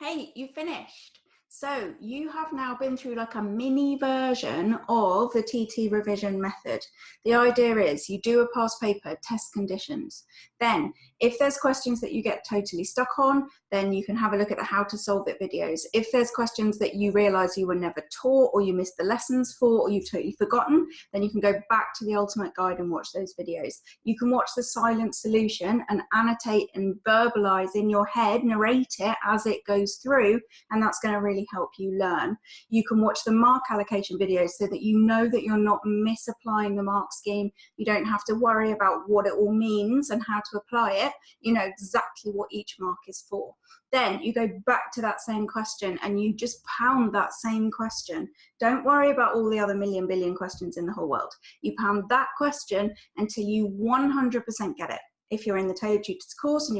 Hey, you finished. So you have now been through like a mini version of the TT revision method. The idea is you do a past paper, test conditions. Then if there's questions that you get totally stuck on, then you can have a look at the how to solve it videos. If there's questions that you realize you were never taught or you missed the lessons for or you've totally forgotten, then you can go back to the ultimate guide and watch those videos. You can watch the silent solution and annotate and verbalize in your head, narrate it as it goes through, and that's going to really help you learn. You can watch the mark allocation videos so that you know that you're not misapplying the mark scheme. You don't have to worry about what it all means and how to apply it. You know exactly what each mark is for. Then you go back to that same question and you just pound that same question. Don't worry about all the other million billion questions in the whole world. You pound that question until you 100% get it. If you're in the Tailored Tutors course and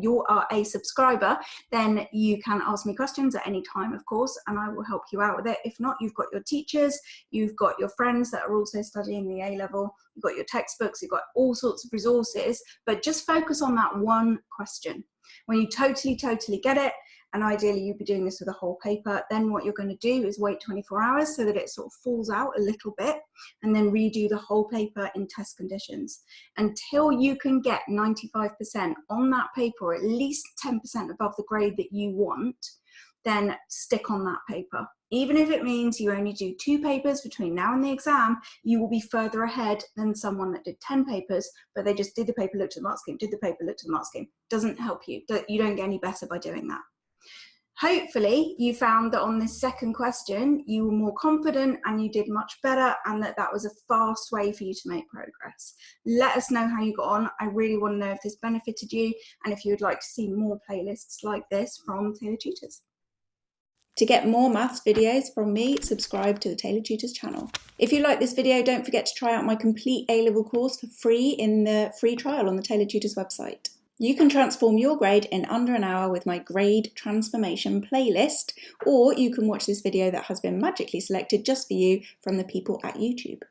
you are a subscriber, then you can ask me questions at any time, of course, and I will help you out with it. If not, you've got your teachers, you've got your friends that are also studying the A-level, you've got your textbooks, you've got all sorts of resources, but just focus on that one question. When you totally get it, and ideally you'd be doing this with a whole paper, then what you're going to do is wait 24 hours so that it sort of falls out a little bit, and then redo the whole paper in test conditions. Until you can get 95% on that paper, or at least 10% above the grade that you want, then stick on that paper. Even if it means you only do 2 papers between now and the exam, you will be further ahead than someone that did 10 papers, but they just did the paper, looked at the mark scheme, did the paper, looked at the mark scheme. Doesn't help you. You don't get any better by doing that. Hopefully you found that on this second question you were more confident and you did much better, and that was a fast way for you to make progress. Let us know how you got on. I really want to know if this benefited you and if you would like to see more playlists like this from Tailored Tutors. To get more maths videos from me, subscribe to the Tailored Tutors channel. If you like this video, don't forget to try out my complete A-level course for free in the free trial on the Tailored Tutors website. You can transform your grade in under an hour with my grade transformation playlist, or you can watch this video that has been magically selected just for you from the people at YouTube.